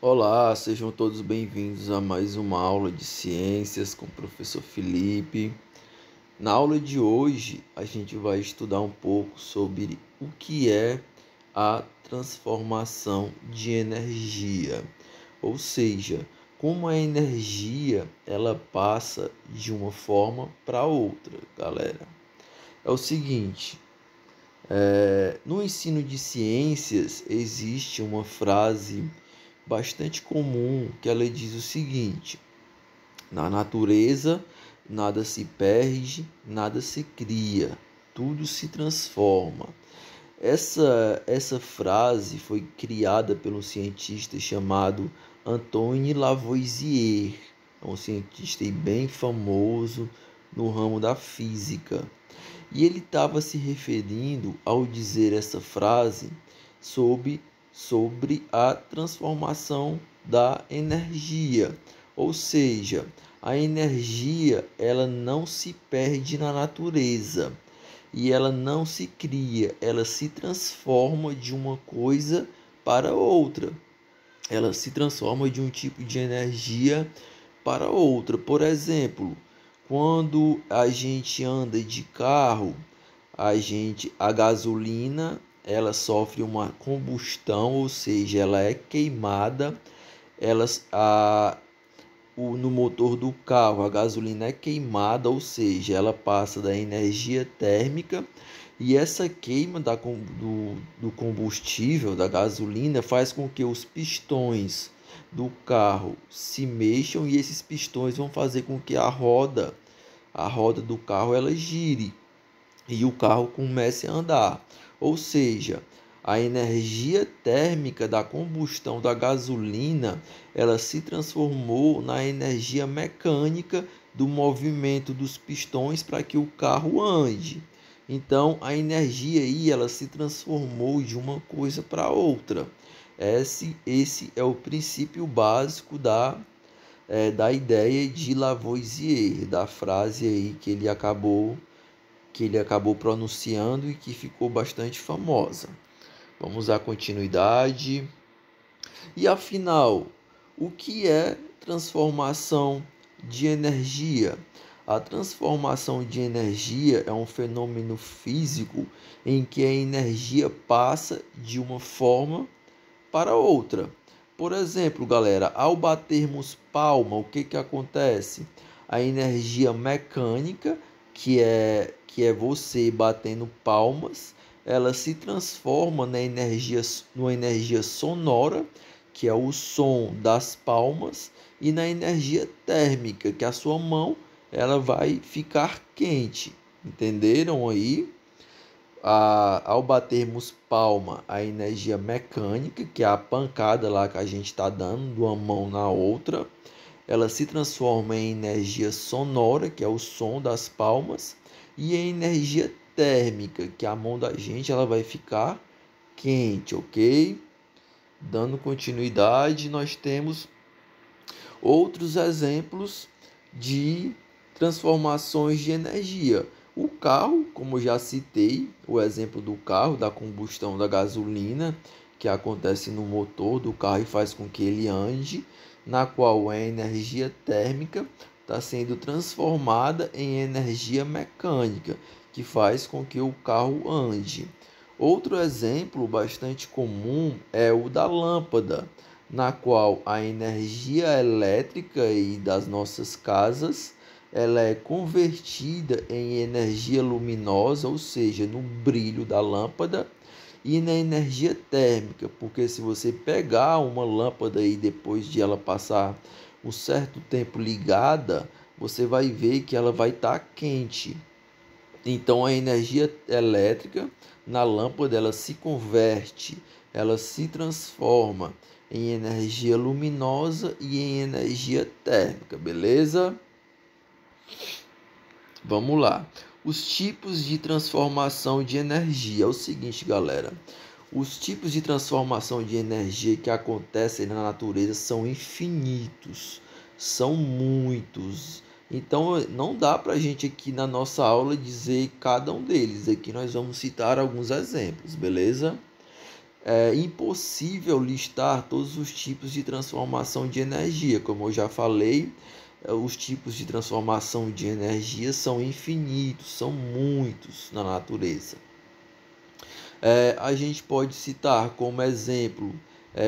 Olá, sejam todos bem-vindos a mais uma aula de ciências com o professor Felipe. Na aula de hoje, a gente vai estudar um pouco sobre o que é a transformação de energia, ou seja, como a energia ela passa de uma forma para outra, galera. É o seguinte, no ensino de ciências existe uma frase bastante comum que ela diz o seguinte: na natureza nada se perde, nada se cria, tudo se transforma. Essa frase foi criada por um cientista chamado Antoine Lavoisier, um cientista bem famoso no ramo da física. E ele estava se referindo, ao dizer essa frase, sobre a transformação da energia. Ou seja, a energia ela não se perde na natureza e ela não se cria, ela se transforma de uma coisa para outra. Ela se transforma de um tipo de energia para outra. Por exemplo, quando a gente anda de carro, a gasolina, ela sofre uma combustão, ou seja, ela é queimada, ela, no motor do carro, a gasolina é queimada, ou seja, ela passa da energia térmica e essa queima do combustível, da gasolina, faz com que os pistões do carro se mexam e esses pistões vão fazer com que a roda do carro ela gire e o carro comece a andar. Ou seja, a energia térmica da combustão da gasolina, ela se transformou na energia mecânica do movimento dos pistões para que o carro ande. Então, a energia aí, ela se transformou de uma coisa para outra. Esse é o princípio básico da ideia de Lavoisier, da frase aí que ele acabou pronunciando e que ficou bastante famosa. Vamos à continuidade. E afinal, o que é transformação de energia? A transformação de energia é um fenômeno físico em que a energia passa de uma forma para outra. Por exemplo, galera, ao batermos palma, o que que acontece? A energia mecânica, que é você batendo palmas, ela se transforma numa energia sonora, que é o som das palmas, e na energia térmica, que a sua mão ela vai ficar quente. Entenderam aí? Ao batermos palma, a energia mecânica, que é a pancada lá que a gente está dando de uma mão na outra, ela se transforma em energia sonora, que é o som das palmas, e em energia térmica, que a mão da gente ela vai ficar quente, ok? Dando continuidade, nós temos outros exemplos de transformações de energia. O carro, como já citei, o exemplo do carro, da combustão da gasolina, que acontece no motor do carro e faz com que ele ande, na qual a energia térmica está sendo transformada em energia mecânica, que faz com que o carro ande. Outro exemplo bastante comum é o da lâmpada, na qual a energia elétrica e das nossas casas ela é convertida em energia luminosa, ou seja, no brilho da lâmpada, e na energia térmica, porque se você pegar uma lâmpada e depois de ela passar um certo tempo ligada, você vai ver que ela vai estar quente. Então a energia elétrica na lâmpada ela se converte, ela se transforma em energia luminosa e em energia térmica, beleza? Vamos lá. Os tipos de transformação de energia. É o seguinte, galera. Os tipos de transformação de energia que acontecem na natureza são infinitos, são muitos. Então não dá para a gente aqui na nossa aula dizer cada um deles. Aqui nós vamos citar alguns exemplos, beleza? É impossível listar todos os tipos de transformação de energia. Como eu já falei, os tipos de transformação de energia são infinitos, são muitos na natureza. A gente pode citar como exemplo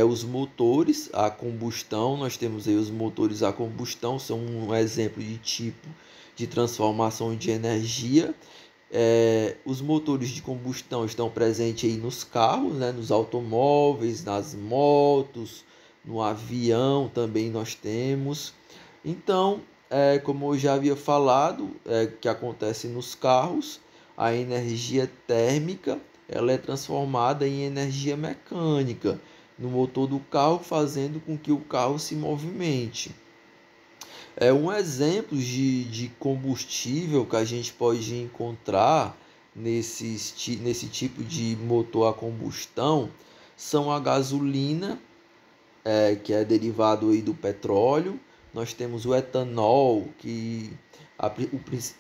os motores a combustão. Nós temos aí os motores a combustão, são um exemplo de tipo de transformação de energia. Os motores de combustão estão presentes aí nos carros, né, nos automóveis, nas motos, no avião também nós temos. Então, como eu já havia falado, que acontece nos carros, a energia térmica ela é transformada em energia mecânica no motor do carro, fazendo com que o carro se movimente. Um exemplo de combustível que a gente pode encontrar nesse tipo de motor a combustão são a gasolina, que é derivado aí do petróleo. Nós temos o etanol, que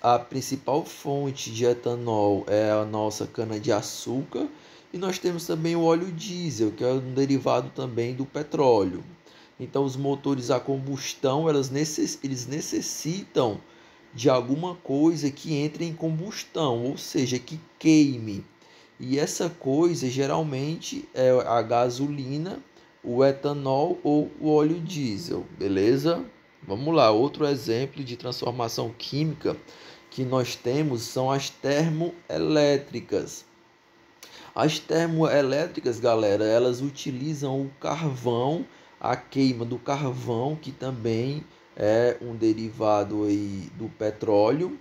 a principal fonte de etanol é a nossa cana-de-açúcar. E nós temos também o óleo diesel, que é um derivado também do petróleo. Então, os motores a combustão, eles necessitam de alguma coisa que entre em combustão, ou seja, que queime. E essa coisa geralmente é a gasolina, o etanol ou o óleo diesel, beleza? Vamos lá, outro exemplo de transformação química que nós temos são as termoelétricas. As termoelétricas, galera, elas utilizam o carvão, a queima do carvão, que também é um derivado aí do petróleo,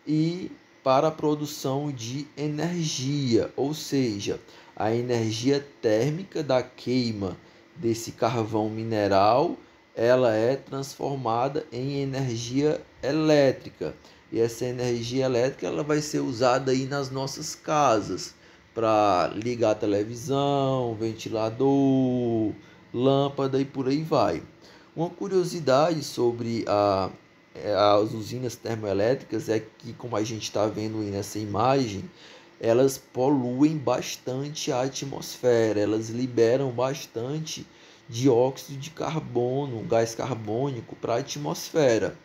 e para a produção de energia, ou seja, a energia térmica da queima desse carvão mineral, ela é transformada em energia elétrica. E essa energia elétrica ela vai ser usada aí nas nossas casas para ligar a televisão, ventilador, lâmpada e por aí vai. Uma curiosidade sobre as usinas termoelétricas é que, como a gente está vendo aí nessa imagem, elas poluem bastante a atmosfera, elas liberam bastante dióxido de carbono, gás carbônico para a atmosfera.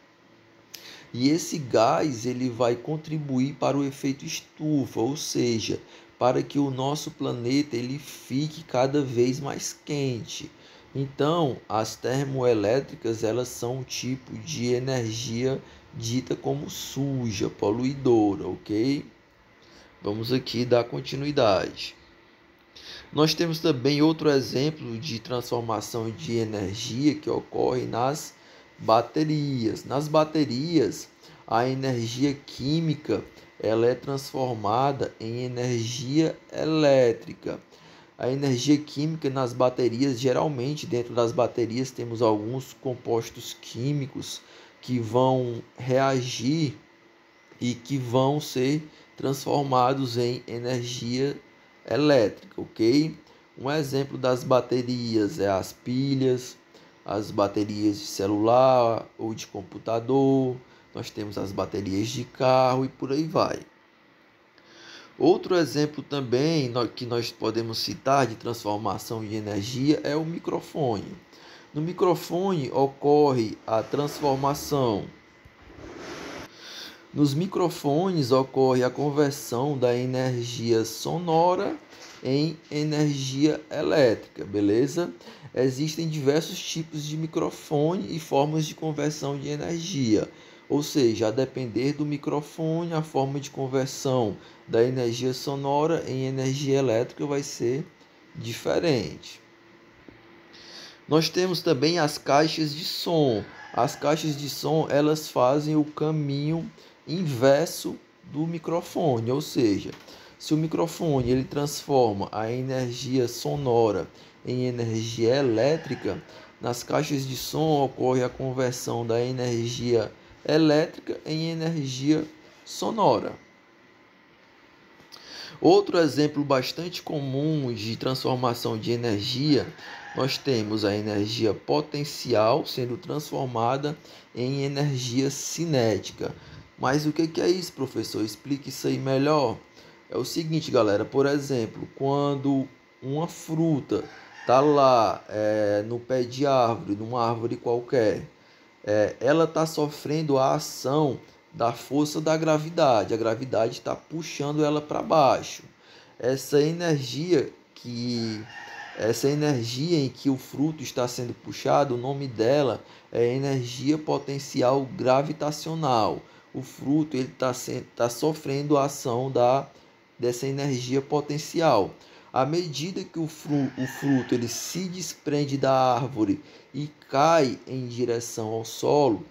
E esse gás ele vai contribuir para o efeito estufa, ou seja, para que o nosso planeta ele fique cada vez mais quente. Então, as termoelétricas elas são um tipo de energia dita como suja, poluidora, ok? Vamos aqui dar continuidade. Nós temos também outro exemplo de transformação de energia que ocorre nas baterias. Nas baterias, a energia química ela é transformada em energia elétrica. A energia química nas baterias, geralmente dentro das baterias temos alguns compostos químicos que vão reagir e que vão ser transformados em energia elétrica, ok? Um exemplo das baterias é as pilhas, as baterias de celular ou de computador, nós temos as baterias de carro e por aí vai. Outro exemplo também que nós podemos citar de transformação de energia é o microfone. No microfone ocorre a transformação. Nos microfones ocorre a conversão da energia sonora em energia elétrica, beleza? Existem diversos tipos de microfone e formas de conversão de energia. Ou seja, a depender do microfone, a forma de conversão da energia sonora em energia elétrica vai ser diferente. Nós temos também as caixas de som. As caixas de som, elas fazem o caminho inverso do microfone, ou seja, se o microfone ele transforma a energia sonora em energia elétrica, nas caixas de som ocorre a conversão da energia elétrica em energia sonora. Outro exemplo bastante comum de transformação de energia, nós temos a energia potencial sendo transformada em energia cinética. Mas o que é isso, professor? Explique isso aí melhor. É o seguinte, galera, por exemplo, quando uma fruta está lá no pé de árvore, numa árvore qualquer, ela está sofrendo a ação da força da gravidade. A gravidade está puxando ela para baixo. Essa energia essa energia em que o fruto está sendo puxado, o nome dela é energia potencial gravitacional. O fruto ele tá sofrendo a ação dessa energia potencial. À medida que o fruto ele se desprende da árvore e cai em direção ao solo,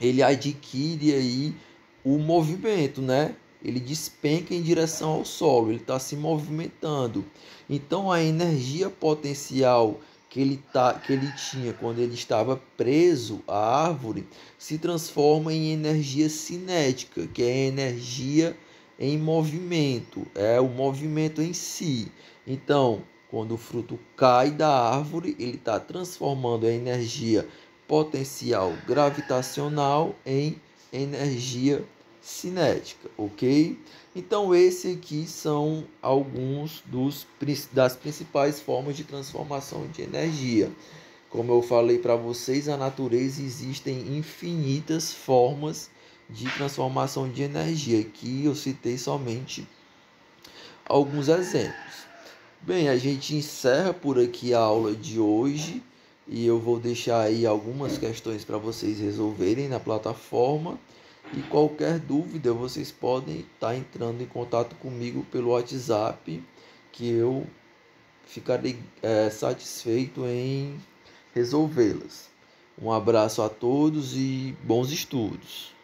ele adquire aí o movimento, né? Ele despenca em direção ao solo, ele está se movimentando. Então a energia potencial que ele tinha quando ele estava preso à árvore se transforma em energia cinética, que é energia em movimento, é o movimento em si. Então, quando o fruto cai da árvore, ele está transformando a energia potencial gravitacional em energia cinética, ok? Então, esse aqui são alguns das principais formas de transformação de energia. Como eu falei para vocês, na natureza existem infinitas formas de transformação de energia. Aqui eu citei somente alguns exemplos. Bem, a gente encerra por aqui a aula de hoje e eu vou deixar aí algumas questões para vocês resolverem na plataforma. E qualquer dúvida, vocês podem estar entrando em contato comigo pelo WhatsApp, que eu ficarei satisfeito em resolvê-las. Um abraço a todos e bons estudos.